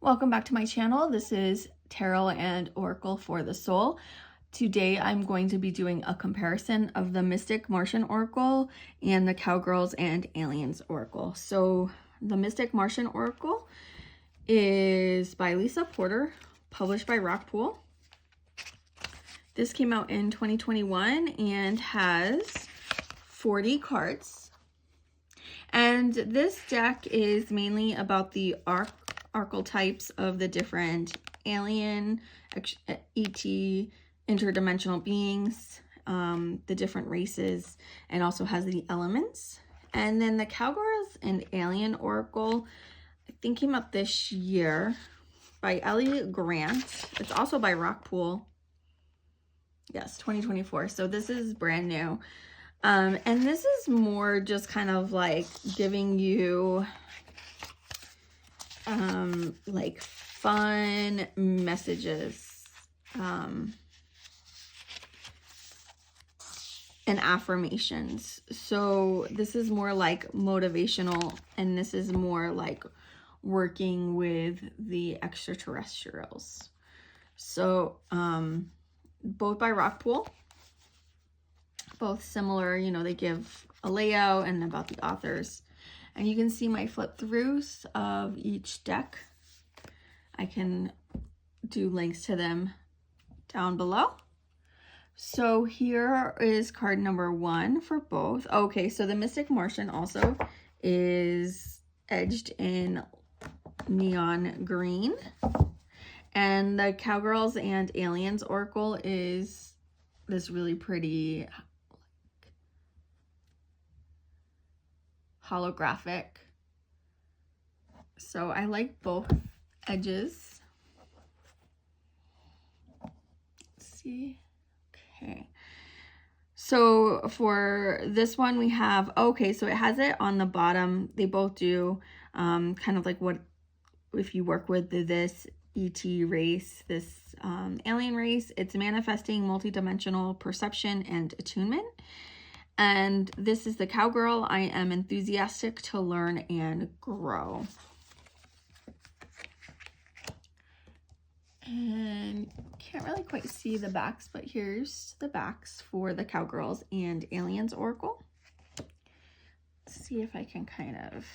Welcome back to my channel. This is Tarot and Oracle for the Soul. Today I'm going to be doing a comparison of the Mystic Martian Oracle and the Cowgirls and Aliens Oracle. So the Mystic Martian Oracle is by Lisa Porter, published by Rockpool. This came out in 2021 and has 40 cards. And this deck is mainly about the archetypes of the different alien, ET, interdimensional beings, the different races, and also has the elements. And then the Cowgirls and Alien Oracle, I think came out this year by Ellie Grant. It's also by Rockpool. Yes, 2024. So this is brand new. And this is more just kind of like giving you like fun messages and affirmations. So this is more like motivational, and this is more like working with the extraterrestrials. So both by Rockpool, both similar, you know, they give a layout and about the authors. And you can see my flip throughs of each deck. I can do links to them down below. So here is card number 1 for both. Okay, so the Mystic Martian also is edged in neon green. And the Cowgirls and Aliens Oracle is this really pretty holographic. So I like both edges. Let's see. Okay. So for this one we have, okay, so it has it on the bottom. They both do kind of like what if you work with this ET race, this alien race, it's manifesting multidimensional perception and attunement. And this is the Cowgirl. I am enthusiastic to learn and grow. And can't really quite see the backs, but here's the backs for the Cowgirls and Aliens Oracle. Let's see if I can kind of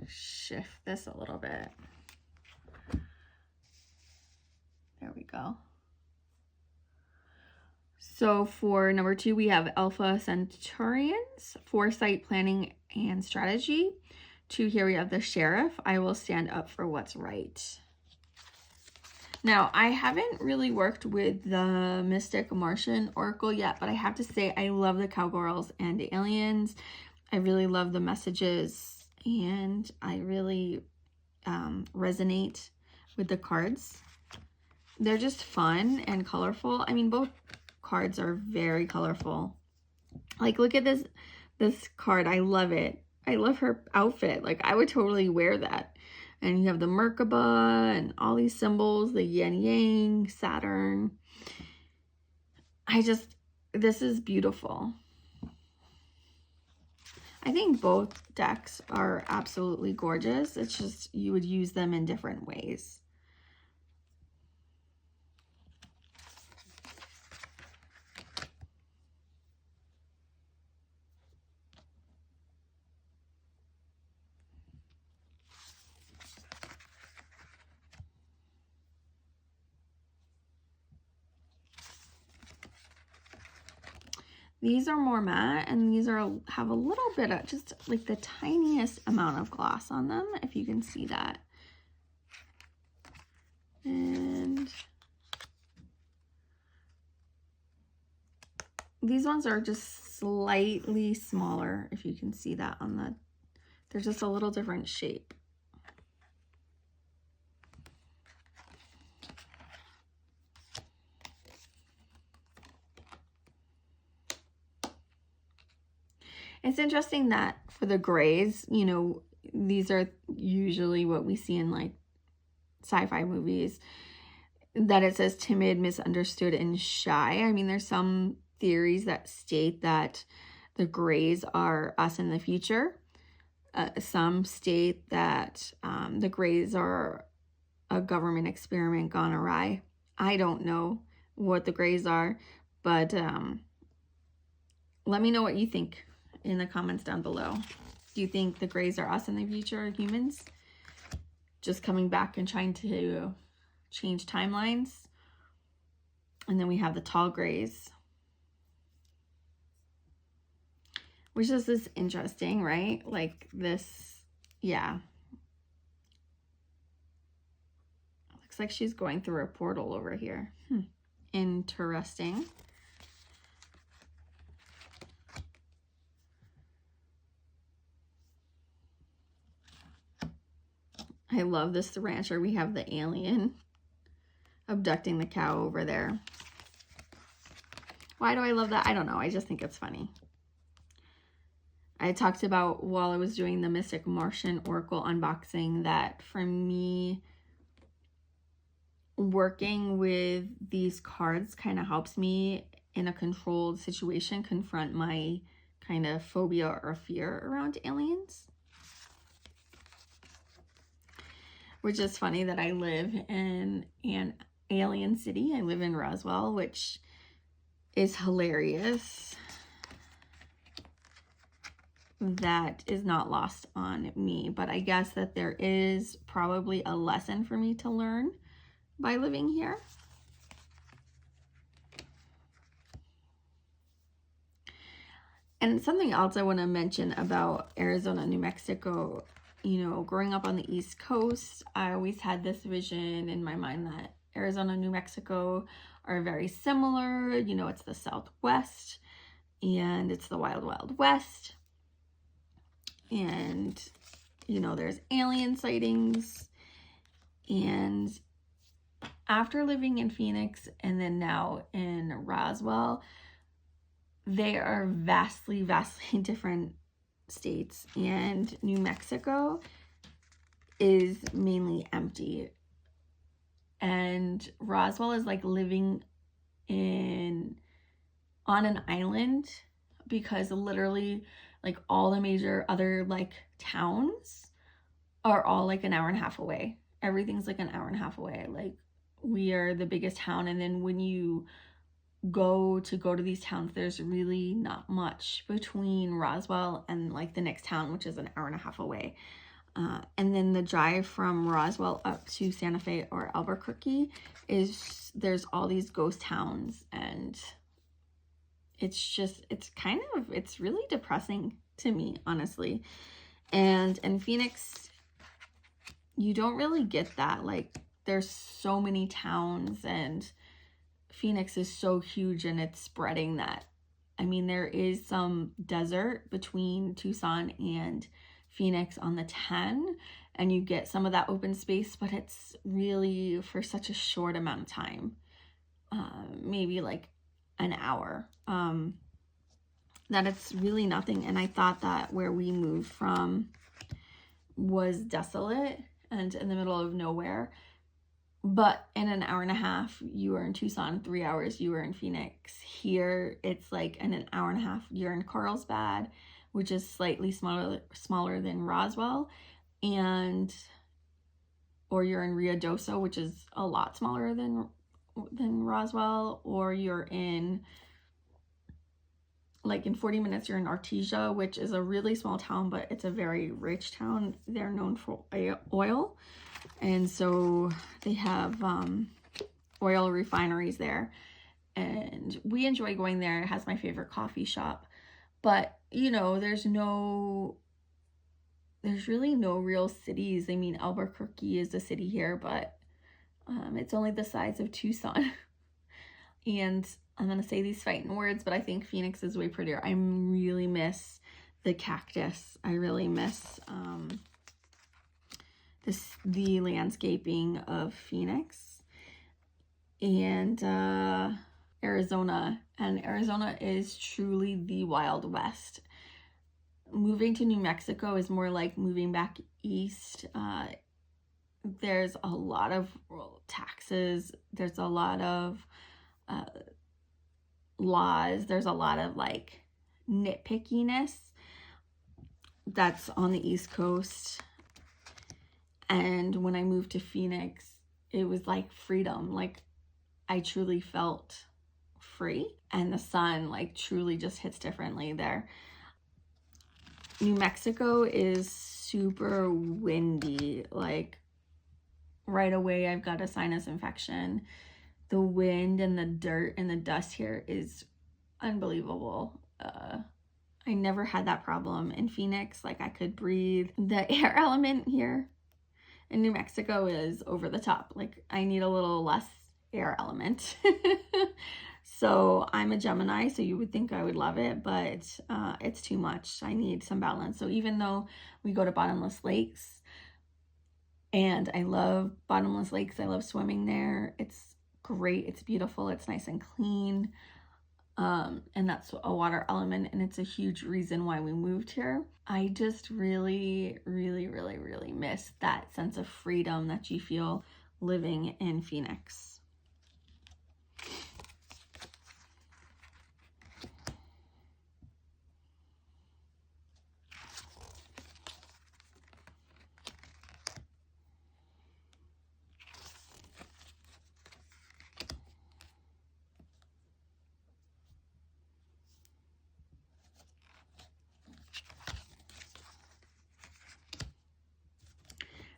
shift this a little bit. There we go. So for number 2, we have Alpha Centaurians, foresight, planning, and strategy. 2, here we have the Sheriff. I will stand up for what's right. Now, I haven't really worked with the Mystic Martian Oracle yet, but I have to say I love the Cowgirls and the Aliens. I really love the messages, and I really resonate with the cards. They're just fun and colorful. I mean, both cards are very colorful. Like, look at this card. I love it. I love her outfit. Like, I would totally wear that. And you have the Merkaba and all these symbols, the yin yang, Saturn. This is beautiful. I think both decks are absolutely gorgeous. It's just you would use them in different ways. These are more matte, and these have a little bit of just like the tiniest amount of gloss on them, if you can see that. And these ones are just slightly smaller, if you can see that on the, they're just a little different shape. It's interesting that for the grays, you know, these are usually what we see in like sci-fi movies, that it says timid, misunderstood, and shy. I mean, there's some theories that state that the grays are us in the future. Some state that the Greys are a government experiment gone awry. I don't know what the Greys are, but let me know what you think in the comments down below. Do you think the Greys are us in the future, humans? Just coming back and trying to change timelines? And then we have the tall Greys, which is interesting, right? Like this, yeah. Looks like she's going through a portal over here. Interesting. I love this rancher. We have the alien abducting the cow over there. Why do I love that? I don't know. I just think it's funny. I talked about while I was doing the Mystic Martian Oracle unboxing that for me, working with these cards kind of helps me in a controlled situation confront my kind of phobia or fear around aliens. Which is funny that I live in an alien city. I live in Roswell, which is hilarious. That is not lost on me, but I guess that there is probably a lesson for me to learn by living here. And something else I want to mention about Arizona, New Mexico, you know, growing up on the East Coast, I always had this vision in my mind that Arizona, New Mexico are very similar. You know, it's the Southwest and it's the Wild Wild West. And, you know, there's alien sightings. And after living in Phoenix and then now in Roswell, they are vastly, vastly different states. And New Mexico is mainly empty. And Roswell is like living on an island, because literally like all the major other like towns are all like an hour and a half away. Everything's like an hour and a half away. Like we are the biggest town, and then when you go to these towns, there's really not much between Roswell and like the next town, which is an hour and a half away. And then the drive from Roswell up to Santa Fe or Albuquerque there's all these ghost towns, and it's really depressing to me, honestly. And in Phoenix, you don't really get that. Like there's so many towns, and Phoenix is so huge and it's spreading that, I mean, there is some desert between Tucson and Phoenix on the 10, and you get some of that open space, but it's really for such a short amount of time, maybe like an hour, that it's really nothing. And I thought that where we moved from was desolate and in the middle of nowhere. But in an hour and a half, you were in Tucson. 3 hours, you were in Phoenix. Here, it's like in an hour and a half, you're in Carlsbad, which is slightly smaller than Roswell, or you're in Ruidoso, which is a lot smaller than Roswell, or you're in, like in 40 minutes, you're in Artesia, which is a really small town, but it's a very rich town. They're known for oil. And so they have oil refineries there, and we enjoy going there. It has my favorite coffee shop, but you know, there's really no real cities. I mean, Albuquerque is a city here, but it's only the size of Tucson. And I'm gonna say these fighting words, but I think Phoenix is way prettier. I really miss the cactus. I really miss the landscaping of Phoenix and Arizona. And Arizona is truly the Wild West. Moving to New Mexico is more like moving back east. There's a lot of taxes. There's a lot of laws. There's a lot of like nitpickiness. that's on the East Coast. And when I moved to Phoenix, it was like freedom. Like I truly felt free, and the sun like truly just hits differently there. New Mexico is super windy. Like right away I've got a sinus infection. The wind and the dirt and the dust here is unbelievable. I never had that problem in Phoenix. Like I could breathe. The air element here in New Mexico is over the top. Like I need a little less air element. So I'm a Gemini, so you would think I would love it, but it's too much. I need some balance. So even though we go to bottomless lakes, and I love bottomless lakes, I love swimming there. It's great. It's beautiful. It's nice and clean. And that's a water element, and it's a huge reason why we moved here. I just really, really, really, really miss that sense of freedom that you feel living in Phoenix.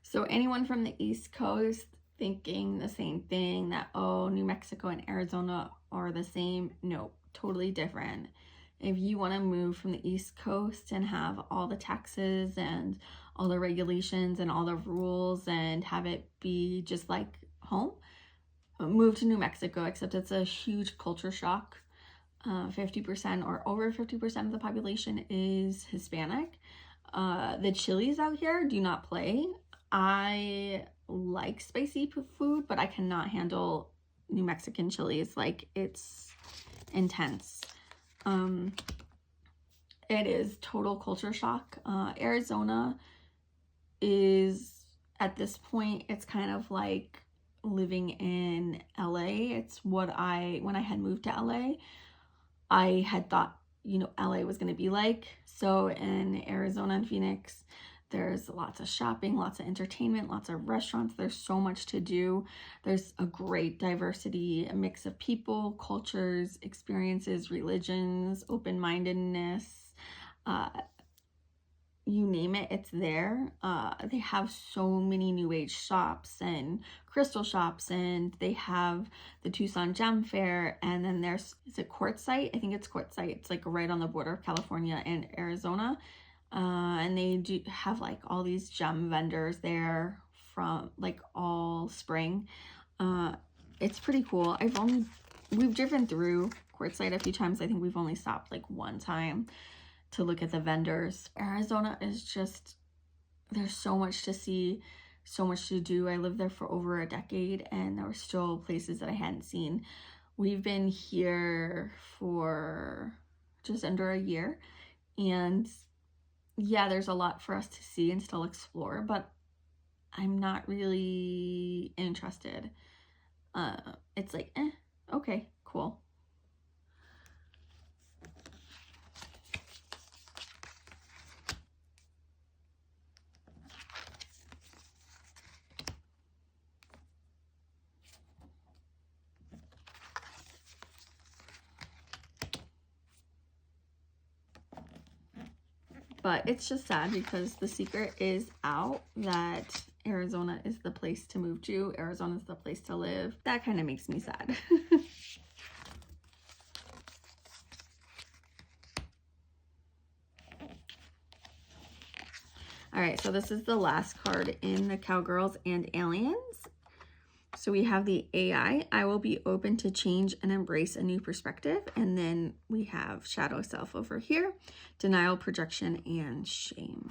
So anyone from the East Coast thinking the same thing, that, oh, New Mexico and Arizona are the same? No, totally different. If you want to move from the East Coast and have all the taxes and all the regulations and all the rules and have it be just like home, move to New Mexico, except it's a huge culture shock. 50% or over 50% of the population is Hispanic. The chilies out here do not play. I like spicy food, but I cannot handle New Mexican chilies. Like it's intense. It is total culture shock. Arizona is, at this point, it's kind of like living in LA. It's what when I had moved to LA, I had thought, you know, LA was going to be like. So in Arizona and Phoenix, there's lots of shopping, lots of entertainment, lots of restaurants. There's so much to do. There's a great diversity, a mix of people, cultures, experiences, religions, open-mindedness, you name it, it's there. They have so many new age shops and crystal shops, and they have the Tucson Gem Fair, and then there's, is it Quartzsite? I think it's Quartzsite. It's like right on the border of California and Arizona. And they do have like all these gem vendors there from like all spring. It's pretty cool. We've driven through Quartzsite a few times. I think we've only stopped like one time to look at the vendors. Arizona is just, there's so much to see, so much to do. I lived there for over a decade, and there were still places that I hadn't seen. We've been here for just under a year, and yeah, there's a lot for us to see and still explore, but I'm not really interested. It's like, okay, cool. But it's just sad because the secret is out that Arizona is the place to move to. Arizona is the place to live. That kind of makes me sad. All right, so this is the last card in the Cowgirls and Aliens. So we have the AI. I will be open to change and embrace a new perspective. And then we have shadow self over here, denial, projection, and shame.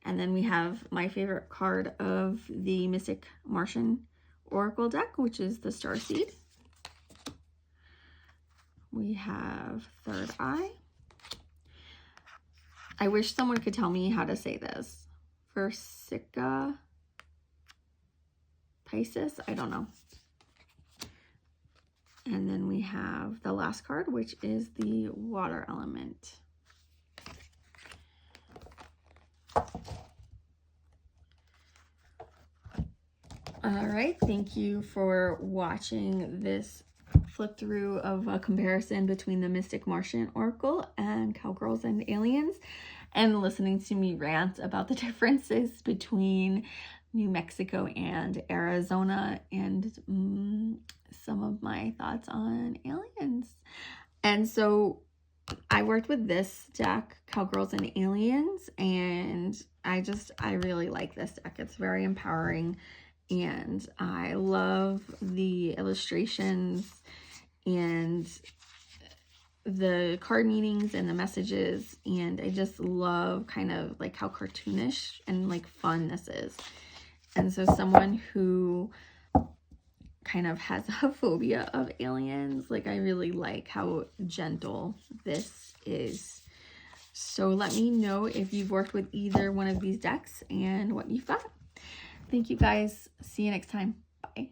And then we have my favorite card of the Mystic Martian Oracle deck, which is the Starseed. We have Third Eye. I wish someone could tell me how to say this. Versica Pisces, I don't know. And then we have the last card, which is the water element. All right, thank you for watching this flip through of a comparison between the Mystic Martian Oracle and Cowgirls and Aliens, and listening to me rant about the differences between New Mexico and Arizona, and some of my thoughts on aliens. And so I worked with this deck, Cowgirls and Aliens, and I really like this deck. It's very empowering, and I love the illustrations and the card meanings and the messages, and I just love kind of like how cartoonish and like fun this is. And so someone who kind of has a phobia of aliens, like, I really like how gentle this is. So let me know if you've worked with either one of these decks and what you thought. Thank you guys. See you next time. Bye.